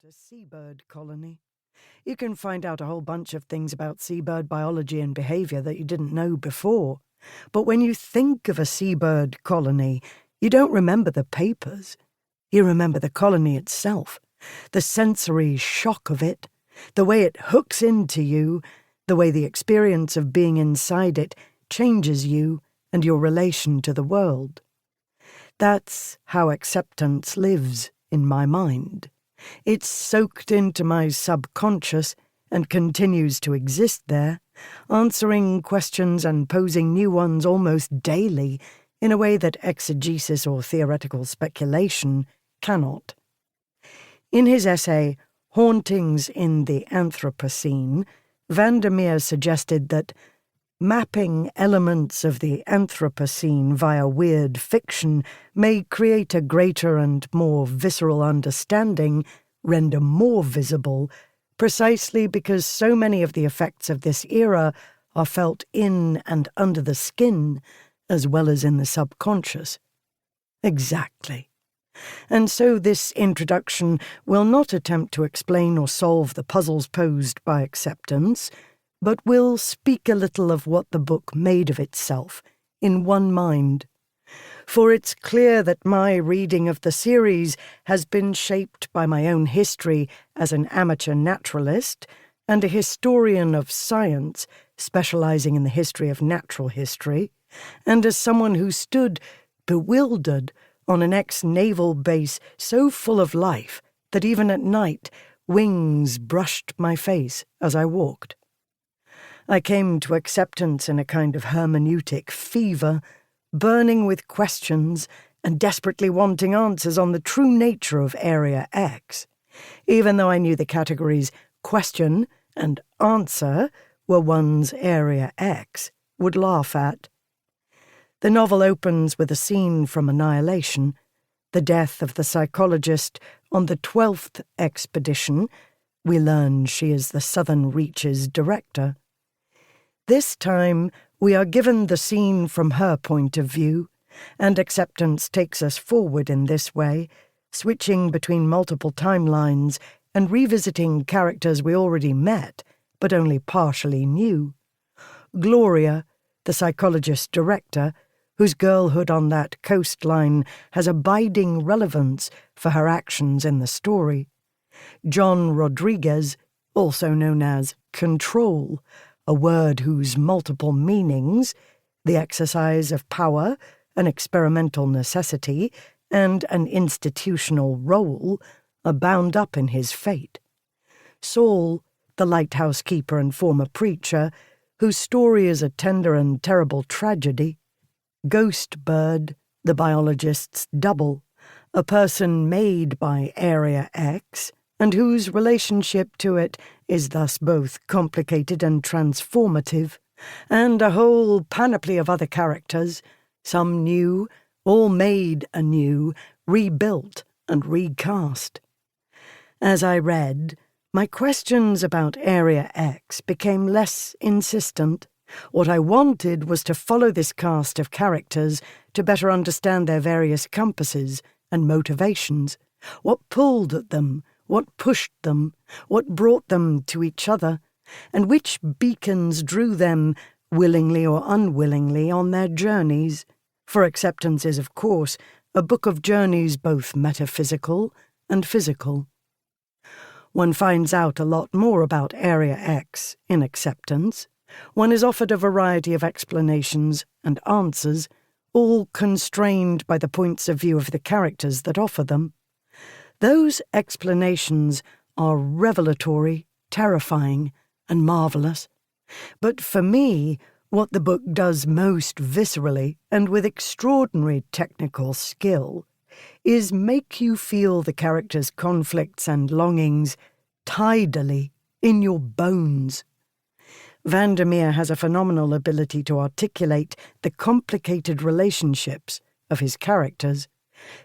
a seabird colony. You can find out a whole bunch of things about seabird biology and behavior that you didn't know before. But when you think of a seabird colony, you don't remember the papers. You remember the colony itself, the sensory shock of it, the way it hooks into you, the way the experience of being inside it changes you and your relation to the world. That's how acceptance lives in my mind. It's soaked into my subconscious and continues to exist there, answering questions and posing new ones almost daily in a way that exegesis or theoretical speculation cannot. In his essay, Hauntings in the Anthropocene, VanderMeer suggested that mapping elements of the Anthropocene via weird fiction may create a greater and more visceral understanding, render more visible, precisely because so many of the effects of this era are felt in and under the skin, as well as in the subconscious. Exactly. And so this introduction will not attempt to explain or solve the puzzles posed by acceptance, but will speak a little of what the book made of itself, in one mind. For it's clear that my reading of the series has been shaped by my own history as an amateur naturalist and a historian of science specializing in the history of natural history, and as someone who stood, bewildered, on an ex-naval base so full of life that even at night wings brushed my face as I walked. I came to acceptance in a kind of hermeneutic fever, burning with questions and desperately wanting answers on the true nature of Area X, even though I knew the categories question and answer were ones Area X would laugh at. The novel opens with a scene from Annihilation, the death of the psychologist on the 12th expedition. We learn she is the Southern Reachhas director. This time, we are given the scene from her point of view, and acceptance takes us forward in this way, switching between multiple timelines and revisiting characters we already met, but only partially knew. Gloria, the psychologist director, whose girlhood on that coastline has abiding relevance for her actions in the story. John Rodriguez, also known as Control, a word whose multiple meanings, the exercise of power, an experimental necessity, and an institutional role, are bound up in his fate. Saul, the lighthouse keeper and former preacher, whose story is a tender and terrible tragedy. Ghost Bird, the biologist's double, a person made by Area X, and whose relationship to it is thus both complicated and transformative, and a whole panoply of other characters, some new, all made anew, rebuilt and recast. As I read, my questions about Area X became less insistent. What I wanted was to follow this cast of characters to better understand their various compasses and motivations, what pulled at them, what pushed them, what brought them to each other, and which beacons drew them, willingly or unwillingly, on their journeys. For acceptance is, of course, a book of journeys both metaphysical and physical. One finds out a lot more about Area X in acceptance. One is offered a variety of explanations and answers, all constrained by the points of view of the characters that offer them. Those explanations are revelatory, terrifying, and marvellous. But for me, what the book does most viscerally and with extraordinary technical skill is make you feel the characters' conflicts and longings tidally in your bones. VanderMeer has a phenomenal ability to articulate the complicated relationships of his characters,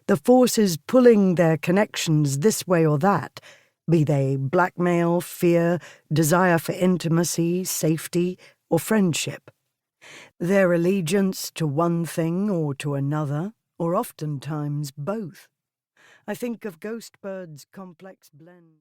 the forces pulling their connections this way or that, be they blackmail, fear, desire for intimacy, safety, or friendship. Their allegiance to one thing or to another, or oftentimes both. I think of Ghost Bird's complex blend.